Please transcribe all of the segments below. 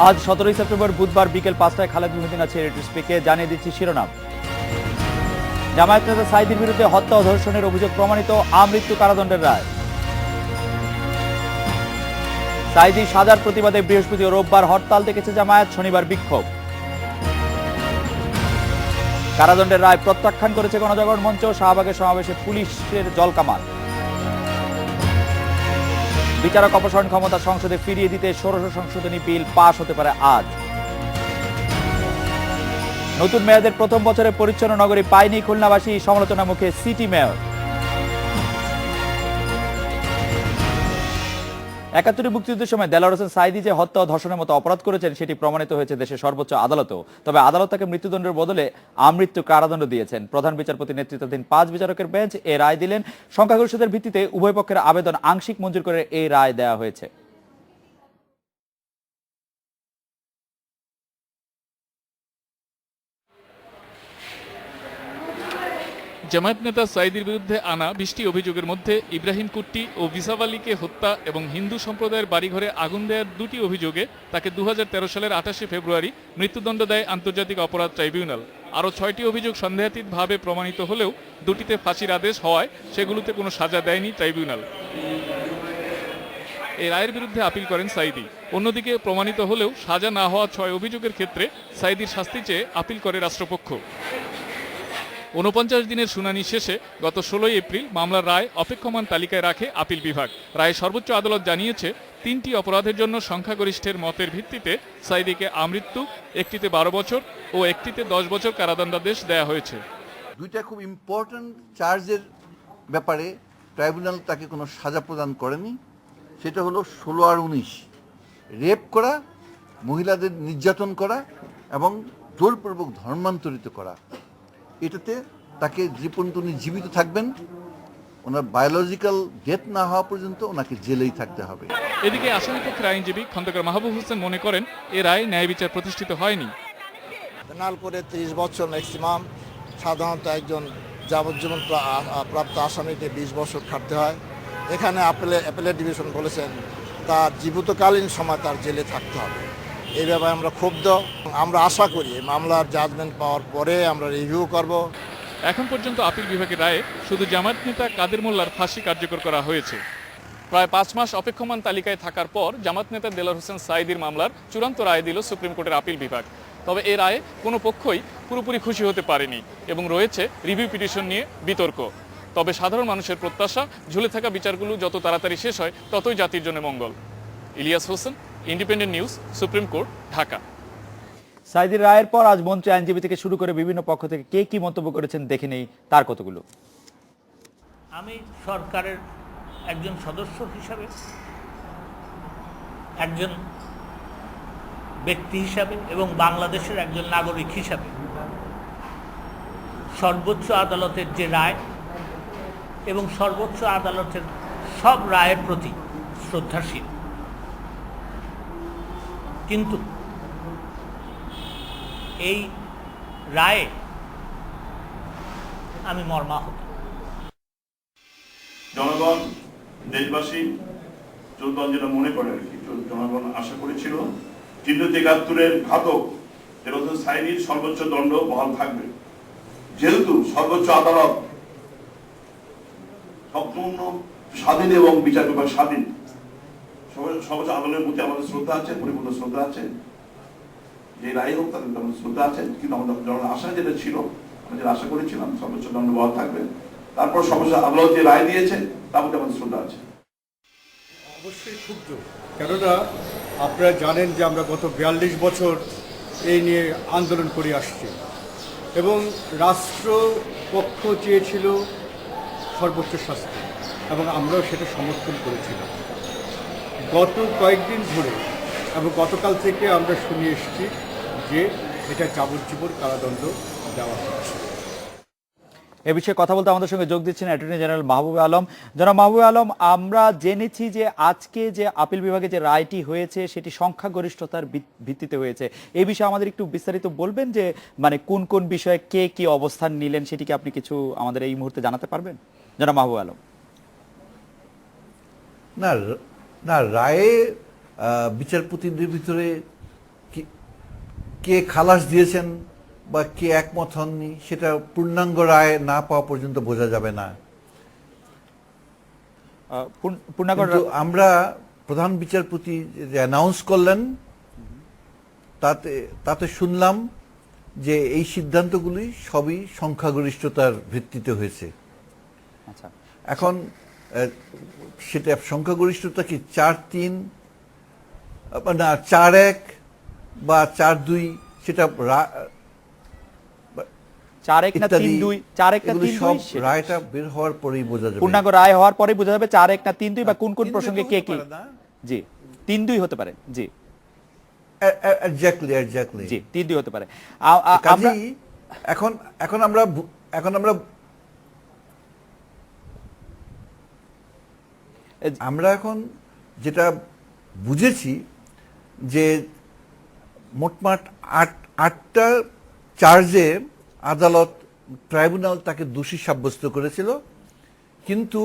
আজ 17 সেপ্টেম্বর বুধবার বিকেল 5টায় খালেদ মহিউদ্দিন আছে স্পিকে জানিয়ে দিচ্ছি শিরোনাম। জামায়াত নেতা সাঈদীর বিরুদ্ধে হত্যা ও ধর্ষণের অভিযোগ প্রমাণিত, আমৃত্যু কারাদণ্ডের রায়। সাঈদী সাজার প্রতিবাদে বৃহস্পতি ও রোববার হরতাল ডেকেছে জামায়াত, শনিবার বিক্ষোভ। কারাদণ্ডের রায় প্রত্যাখ্যান করেছে গণজাগরণ মঞ্চ, শাহবাগের সমাবেশে পুলিশের জলকামান। বিচারক অপসারণ ক্ষমতা সংসদে ফিরিয়ে দিতে ষোড়শ সংশোধনী বিল পাশ হতে পারে আজ। নতুন মেয়াদের প্রথম বছরে পরিচ্ছন্ন নগরী পায়নি খুলনাবাসী, সমালোচনা মুখে সিটি মেয়র। ৭১ মুক্তিযুদ্ধের সময় দেলোয়ার হোসেন সাঈদী যে হত্যা ও ধর্ষণের মতো অপরাধ করেছেন সেটি প্রমাণিত হয়েছে দেশের সর্বোচ্চ আদালতেও। তবে আদালত তাকে মৃত্যুদণ্ডের বদলে আমৃত্যু কারাদণ্ড দিয়েছেন। প্রধান বিচারপতি নেতৃত্বাধীন ৫ বিচারকের বেঞ্চ এ রায় দিলেন। সংখ্যাগরিষ্ঠতার ভিত্তিতে উভয় পক্ষের আবেদন আংশিক মঞ্জুর করে এই রায় দেওয়া হয়েছে। জামায়াত নেতা সাঈদীর বিরুদ্ধে আনা ২০টি অভিযোগের মধ্যে ইব্রাহিম কুট্টি ও বিসাব আলীকে হত্যা এবং হিন্দু সম্প্রদায়ের বাড়িঘরে আগুন দেওয়ার ২টি অভিযোগে তাকে ২০১৩ সালের ২৮শে ফেব্রুয়ারি মৃত্যুদণ্ড দেয় আন্তর্জাতিক অপরাধ ট্রাইব্যুনাল। আরও ৬টি অভিযোগ সন্দেহাতীতভাবে প্রমাণিত হলেও ২টিতে ফাঁসির আদেশ হওয়ায় সেগুলোতে কোনো সাজা দেয়নি ট্রাইব্যুনাল। এই রায়ের বিরুদ্ধে আপিল করেন সাঈদী। অন্যদিকে প্রমাণিত হলেও সাজা না হওয়া ৬ অভিযোগের ক্ষেত্রে সাঈদীর শাস্তি চেয়ে আপিল করে রাষ্ট্রপক্ষ। ৪৯ দিনের শুনানি শেষে গত ১৬ এপ্রিল মামলার রায় অপেক্ষমান তালিকায় রাখে আপিল বিভাগ। রায়ে সর্বোচ্চ আদালত জানিয়েছে ৩টি অপরাধের জন্য সংখ্যাগরিষ্ঠের মতের ভিত্তিতে সাঈদীকে আমৃত্যু, একটিতে ১২ বছর ও একটিতে ১০ বছর কারাদণ্ডাদেশ দেয়া হয়েছে। দুইটা খুব ইম্পর্ট্যান্ট চার্জের ব্যাপারে ট্রাইব্যুনাল তাকে কোনো সাজা প্রদান করেনি। সেটা হলো ১৬ আর ১৯, রেপ করা, মহিলাদের নির্যাতন করা এবং জোরপূর্বক ধর্মান্তরিত করা। এটাতে তাকে যে পর্যন্ত উনি জীবিত থাকবেন, ওনার বায়োলজিক্যাল ডেথ না হওয়া পর্যন্ত ওনাকে জেলেই থাকতে হবে। এদিকে আসামিপক্ষের আইনজীবী খন্দকার মাহবুব হোসেন মনে করেন এ রায় ন্যায় বিচার প্রতিষ্ঠিত হয়নি। পেনাল করে ৩০ বছর ম্যাক্সিমাম, সাধারণত একজন যাবজ্জীবন প্রাপ্ত আসামিকে ২০ বছর খাটতে হয়। এখানে অ্যাপেলেট ডিভিশন বলেছেন তার জীবিতকালীন সময় তার জেলে থাকতে হবে। এই ব্যাপারে আমরা ক্ষুব্ধ। আমরা আশা করি মামলার জাজমেন্ট পাওয়ার পরে আমরা রিভিউ করব। এখন পর্যন্ত আপিল বিভাগের রায়ে শুধু জামায়াত নেতা কাদের মোল্লার ফাঁসি কার্যকর করা হয়েছে। প্রায় ৫ মাস অপেক্ষমান তালিকায় থাকার পর জামায়াত নেতা দেলোয়ার হোসেন সাঈদীর মামলার চূড়ান্ত রায় দিল সুপ্রিম কোর্টের আপিল বিভাগ। তবে এ রায়ে কোনো পক্ষই পুরোপুরি খুশি হতে পারেনি এবং রয়েছে রিভিউ পিটিশন নিয়ে বিতর্ক। তবে সাধারণ মানুষের প্রত্যাশা ঝুলে থাকা বিচারগুলো যত তাড়াতাড়ি শেষ হয় ততই জাতির জন্য মঙ্গল। Ilias Hossain, independent news, supreme court, Dhaka. সাঈদীর রায়ের পর আজ মন্ত্রী, আইনজীবী থেকে শুরু করে বিভিন্ন পক্ষ থেকে কে কি মন্তব্য করেছেন দেখে নেই তার কতগুলো। আমি সরকারের একজন সদস্য হিসাবে, একজন ব্যক্তি হিসাবে এবং বাংলাদেশের একজন নাগরিক হিসাবে সর্বোচ্চ আদালতের যে রায় এবং সর্বোচ্চ আদালতের সব রায়ের প্রতি শ্রদ্ধাশীল, কিন্তু এই রায়ে আমি মর্মাহত। জনগণ, দেশবাসী, জনগণ যেটা মনে করে আর কি, জনগণ আশা করেছিল ৭৩-৭১ ঘাতক দেলোয়ার হোসেন সাঈদীর সর্বোচ্চ দণ্ড বহাল থাকবে। যেহেতু সর্বোচ্চ আদালত সম্পূর্ণ স্বাধীন এবং বিচার বিভাগ স্বাধীন, সর্বোচ্চ আদালতের প্রতি আমাদের শ্রদ্ধা আছে, পরিপূর্ণ শ্রদ্ধা আছে। যে রায় হোক তাদের আমাদের শ্রদ্ধা আছে, কিন্তু আমাদের জনগণের আশা যেটা ছিল, আমরা যেটা আশা করেছিলাম সর্বোচ্চ দণ্ড বহাল থাকবে। তারপর সর্বোচ্চ আদালত যে রায় দিয়েছে তার প্রতি আমাদের শ্রদ্ধা আছে। অবশ্যই ক্ষুব্ধ, কেননা আপনারা জানেন যে আমরা গত ৪২ বছর এই নিয়ে আন্দোলন করে আসছি এবং রাষ্ট্রপক্ষ চেয়েছিল সর্বোচ্চ শাস্তি এবং আমরাও সেটা সমর্থন করেছিলাম। গত কয়েকদিন ধরে এবং গতকাল থেকে আমরা শুনে এসেছি যে এটা যাবজ্জীবন কারাদণ্ড দেওয়া হচ্ছে। এ বিষয়ে কথা বলতে আমাদের সঙ্গে যোগ দিচ্ছেন অ্যাটর্নি জেনারেল মাহবুব আলম। জনাব মাহবুব আলম, আমরা জেনেছি যে আজকে যে আপিল বিভাগে যে রায়টি হয়েছে সেটি সংখ্যাগরিষ্ঠতার ভিত্তিতে হয়েছে। এই বিষয়ে আমাদের একটু বিস্তারিত বলবেন যে মানে কোন কোন বিষয়ে কে কি অবস্থান নিলেন, সেটিকে আপনি কিছু আমাদের এই মুহূর্তে জানাতে পারবেন জনাব মাহবুব আলম? না, রায়ে বিচারপতিদের ভিতরে কে খালাস দিয়েছেন বা কে একমত হননি সেটা পূর্ণাঙ্গ রায় না পাওয়া পর্যন্ত বোঝা যাবে না। পূর্ণাঙ্গ কিন্তু আমরা প্রধান বিচারপতি যে অ্যানাউন্স করলেন তাতে শুনলাম যে এই সিদ্ধান্তগুলি সবই সংখ্যাগরিষ্ঠতার ভিত্তিতে হয়েছে। আচ্ছা, এখন সেটা সংখ্যাগরিষ্ঠতা কি 4-3 না 4-1 বা 4-2, সেটা 4-1 না ইত্যাদি 3-2, 4-1 না এগুলি 3-2 সব সেটা। রায়টা বের হওয়ার পরেই বোঝা যাবে। পূর্ণাঙ্গ রায় হওয়ার পরে বোঝা যাবে 4-1 না 3-2 বা কোন কোন 3-2 প্রসঙ্গে হতে কে কি। পারে না। জি, 3-2 হতে পারে। জি এক্স্যাক্টলি জি, 3-2 হতে পারে। আমরা কাজেই এখন আমরা এখন যেটা বুঝেছি যে মোটমাট 8টা চার্জে আদালত ট্রাইব্যুনাল তাকে দোষী সাব্যস্ত করেছিল, কিন্তু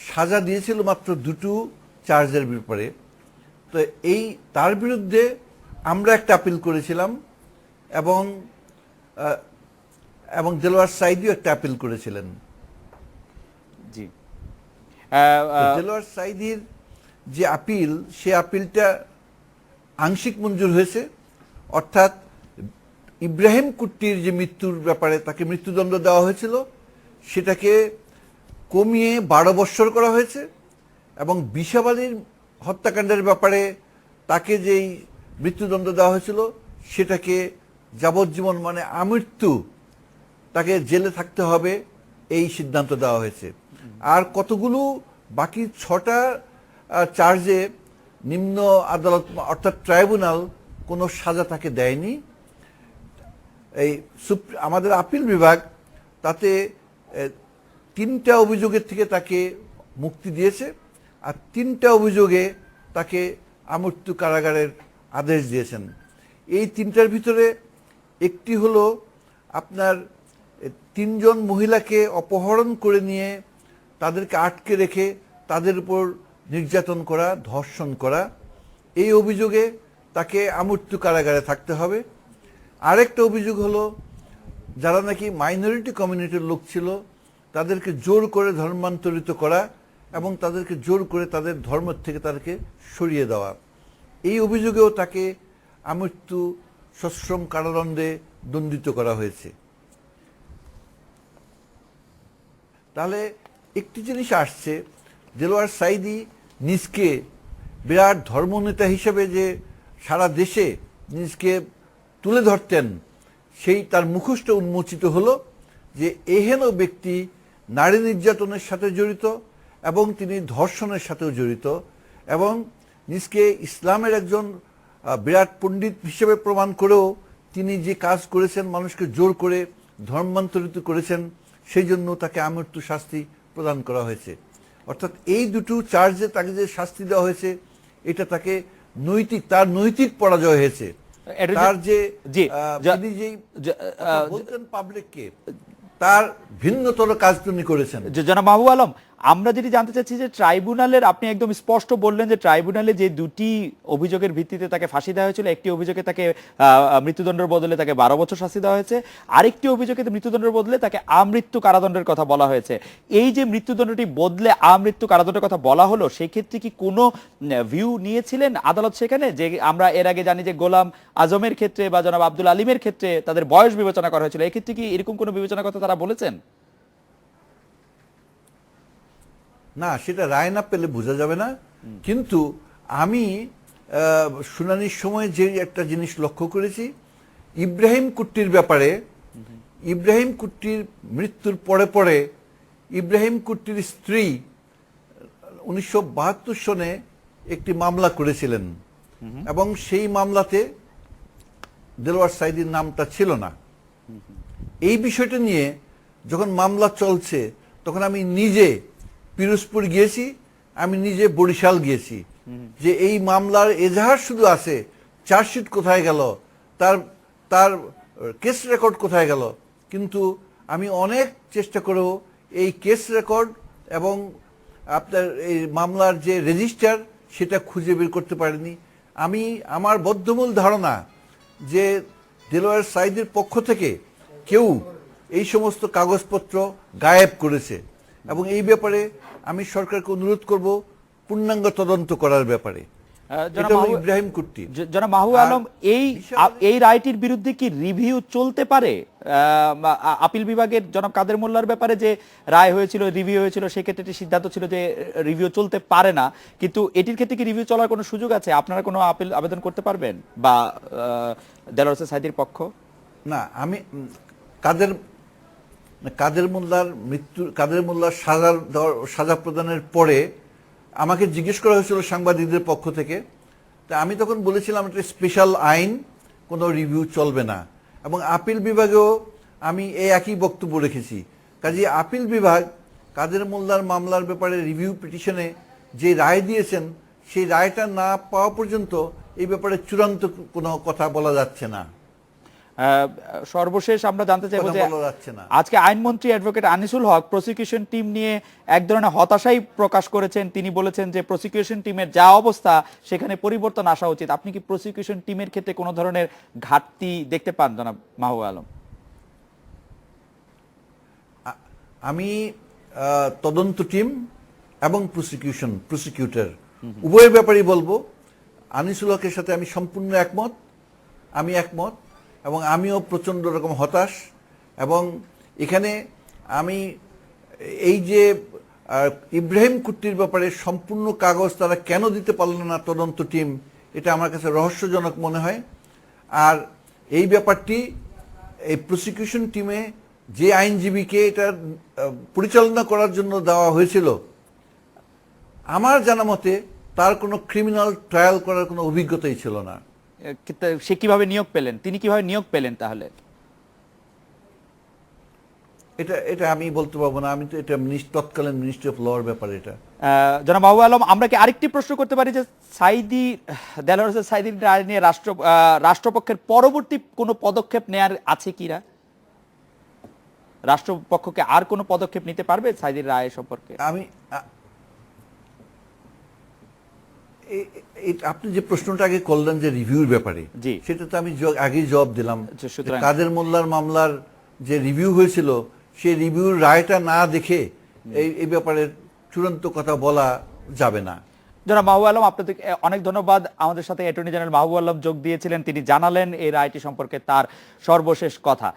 সাজা দিয়েছিল মাত্র 2টো চার্জের ব্যাপারে। তো তার বিরুদ্ধে আমরা একটা আপিল করেছিলাম এবং দেলোয়ার সাইদিও একটা আপিল করেছিলেন। জি, দেলোয়ার সাইদির যে আপিল, সে আপিলটা আংশিক মঞ্জুর হয়েছে, অর্থাৎ ইব্রাহিম কুট্টির যে মৃত্যুর ব্যাপারে তাকে মৃত্যুদণ্ড দেওয়া হয়েছিল সেটাকে কমিয়ে 12 বৎসর করা হয়েছে, এবং বিশাব আলীর হত্যাকাণ্ডের ব্যাপারে তাকে যেই মৃত্যুদণ্ড দেওয়া হয়েছিল সেটাকে যাবজ্জীবন মানে আমৃত্যু তাকে জেলে থাকতে হবে, এই সিদ্ধান্ত দেওয়া হয়েছে। আর কতগুলো বাকি 6টা চার্জে নিম্ন আদালত অর্থাৎ ট্রাইব্যুনাল কোনো সাজা তাকে দেয়নি। আমাদের আপিল বিভাগ তাতে 3টা অভিযোগের থেকে তাকে মুক্তি দিয়েছে, আর 3টা অভিযোগে তাকে আমৃত্যু কারাগারের আদেশ দিয়েছেন। এই 3টার ভিতরে একটি হলো আপনার 3 জন মহিলাকে অপহরণ করে নিয়ে তাদেরকে আটকে রেখে তাদের উপর নির্যাতন করা, ধর্ষণ করা। এই অভিযোগে তাকে আমৃত্যু কারাগারে থাকতে হবে। আরেকটা অভিযোগ হলো যারা নাকি মাইনরিটি কমিউনিটির লোক ছিল তাদেরকে জোর করে ধর্মান্তরিত করা এবং তাদেরকে জোর করে তাদের ধর্ম থেকে তাদেরকে সরিয়ে দেওয়া। এই অভিযোগেও তাকে আমৃত্যু সশ্রম কারাদণ্ডে দণ্ডিত করা হয়েছে। তাহলে একটি জিনিস আসছে, দেলোয়ার সাইদি নিজকে বিরাট ধর্মনেতা হিসেবে যে সারা দেশে নিজকে তুলে ধরতেন, সেই তার মুখোশটা উন্মোচিত হলো যে এহেন ব্যক্তি নারী নির্যাতনের সাথে জড়িত এবং তিনি ধর্ষণের সাথেও জড়িত, এবং নিজকে ইসলামের একজন বিরাট পণ্ডিত হিসেবে প্রমাণ করেও তিনি যে কাজ করেছেন, মানুষকে জোর করে ধর্মান্তরিত করেছেন, সেই জন্য তাকে আমৃত্যু শাস্তি প্রদান করা হয়েছে। অর্থাৎ এই দুটো চার্জে তাকে যে শাস্তি দেওয়া হয়েছে এটা তাকে তার নৈতিক পরাজয় হয়েছে। তার যে তিনি যেই বলতেন পাবলিককে, তার ভিন্নতর কাজ তিনি করেছেন। জনাব মাহবুব আলম, আমরা যেটি জানতে চাচ্ছি যে ট্রাইব্যুনালের, আপনি একদম স্পষ্ট বললেন যে ট্রাইব্যুনালে যে 2টি অভিযোগের ভিত্তিতে তাকে ফাঁসি দেওয়া হয়েছিল, একটি অভিযোগে তাকে মৃত্যুদণ্ডের বদলে তাকে 12 বছর শাস্তি দেওয়া হয়েছে, আরেকটি অভিযোগে মৃত্যুদণ্ডের বদলে তাকে আমৃত্যু কারাদণ্ডের কথা বলা হয়েছে। এই যে মৃত্যুদণ্ডটি বদলে আমৃত্যু কারাদণ্ডের কথা বলা হলো, সেই ক্ষেত্রে কি কোনো ভিউ নিয়েছিলেন আদালত সেখানে? যে আমরা এর আগে জানি যে গোলাম আজমের ক্ষেত্রে বা জনাব আব্দুল আলিমের ক্ষেত্রে তাদের বয়স বিবেচনা করা হয়েছিল, এক্ষেত্রে কি এরকম কোনো বিবেচনার কথা তারা বলেছেন? না, সেটা রায় না পেলে বোঝা যাবে না। কিন্তু আমি শুনানির সময় যে একটা জিনিস লক্ষ্য করেছি, ইব্রাহিম কুট্টির ব্যাপারে, ইব্রাহিম কুট্টির মৃত্যুর পরে পরে ইব্রাহিম কুট্টির স্ত্রী 1972 সনে একটি মামলা করেছিলেন, এবং সেই মামলাতে দেলোয়ার সাইদির নামটা ছিল না। এই বিষয়টা নিয়ে যখন মামলা চলছে তখন আমি নিজে পিরোজপুর গিয়েছি, আমি নিজে বরিশাল গিয়েছি, যে এই মামলার এজাহার শুধু আছে, চার্জশিট কোথায় গেল, তার কেস রেকর্ড কোথায় গেল। কিন্তু আমি অনেক চেষ্টা করেও এই কেস রেকর্ড এবং আপনার এই মামলার যে রেজিস্টার সেটা খুঁজে বের করতে পারিনি। আমার বদ্ধমূল ধারণা যে দেলোয়ার সাঈদীর পক্ষ থেকে কেউ এই সমস্ত কাগজপত্র গায়েব করেছে, এবং এই ব্যাপারে আমি সরকারকে অনুরোধ করব পূর্ণাঙ্গ তদন্ত করার ব্যাপারে। এটা হলো ইব্রাহিম কুট্টি। জনাব মাহবুব আলম, এই রায়টির বিরুদ্ধে কি রিভিউ চলতে পারে? আপিল বিভাগের জনাব কাদের মোল্লার ব্যাপারে যে রায় হয়েছিল, রিভিউ হয়েছিল, সেক্ষেত্রে একটি সিদ্ধান্ত ছিল যে রিভিউ চলতে পারে না, কিন্তু এটির ক্ষেত্রে কি রিভিউ চলার কোনো সুযোগ আছে? আপনারা কোনো আপিল আবেদন করতে পারবেন বা দেলোয়ার হোসেন সাঈদীর পক্ষ? না, আমি কাদের মোল্লার সাজা প্রদানের পরে আমাকে জিজ্ঞেস করা হয়েছিল সাংবাদিকদের পক্ষ থেকে। তা আমি তখন বলেছিলাম এটা স্পেশাল আইন, কোনো রিভিউ চলবে না, এবং আপিল বিভাগেও আমি এই একই বক্তব্য রেখেছি। কাজে আপিল বিভাগ কাদের মোল্লার মামলার ব্যাপারে রিভিউ পিটিশনে যে রায় দিয়েছেন, সেই রায়টা না পাওয়া পর্যন্ত এই ব্যাপারে চূড়ান্ত কোনো কথা বলা যাচ্ছে না। সর্বশেষ আমরা জানতে চাইবো যে বলা যাচ্ছে না। আজকে আইনমন্ত্রী অ্যাডভোকেট আনিসুল হক প্রসিকিউশন টিম নিয়ে এক ধরনের হতাশাই প্রকাশ করেছেন। তিনি বলেছেন যে প্রসিকিউশন টিমের যা অবস্থা সেখানে পরিবর্তন আসা উচিত। আপনি কি প্রসিকিউশন টিমের ক্ষেত্রে কোনো ধরনের ঘাটতি দেখতে পান জনাব মাহবুব আলম? আমি তদন্ত টিম এবং প্রসিকিউটর উভয়ের ব্যাপারেই বলবো, আনিসুল হকের সাথে আমি সম্পূর্ণ একমত, এবং আমিও প্রচণ্ড রকম হতাশ। এবং এখানে আমি এই যে ইব্রাহিম কুট্টির ব্যাপারে সম্পূর্ণ কাগজ তারা কেন দিতে পারল না তদন্ত টিম, এটা আমার কাছে রহস্যজনক মনে হয়। আর এই ব্যাপারটি এই প্রসিকিউশন টিমে যে আইনজীবীকে এটা পরিচালনা করার জন্য দেওয়া হয়েছিল, আমার জানা মতে তার কোনো ক্রিমিনাল ট্রায়াল করার কোনো অভিজ্ঞতাই ছিল না। সে কিভাবে নিয়োগ পেলেন? তিনি কিভাবে নিয়োগ পেলেন তাহলে? এটা আমি বলতে পারবো না, আমি তো এটা তৎকালীন মিনিস্ট্রি অফ লর ব্যাপারে এটা। জনাব মাহবুব আলম, আমরা কি আরেকটি প্রশ্ন করতে পারি যে দেলোয়ার হোসেন সাঈদীর রায় নিয়ে রাষ্ট্রপক্ষের পরবর্তী কোনো পদক্ষেপ নেয়ার আছে কিনা? রাষ্ট্রপক্ষকে আর কোনো পদক্ষেপ নিতে পারবে সাঈদীর রায় সম্পর্কে? আপনি যে প্রশ্নটা আগে করলেন যে রিভিউর ব্যাপারে, সেটা তো আমি আগেই জবাব দিলাম। কাদের মোল্লার মামলার যে রিভিউ হয়েছিল, সেই রিভিউর রায়টা না দেখে এই ব্যাপারে চূড়ান্ত কথা বলা যাবে না। জনাব মাহবুব আলম, আপনাদের অনেক ধন্যবাদ। আমাদের সাথে অ্যাটর্নি জেনারেল মাহবুব আলম যোগ দিয়েছিলেন, তিনি জানালেন এই রায়টি সম্পর্কে তার সর্বশেষ কথা।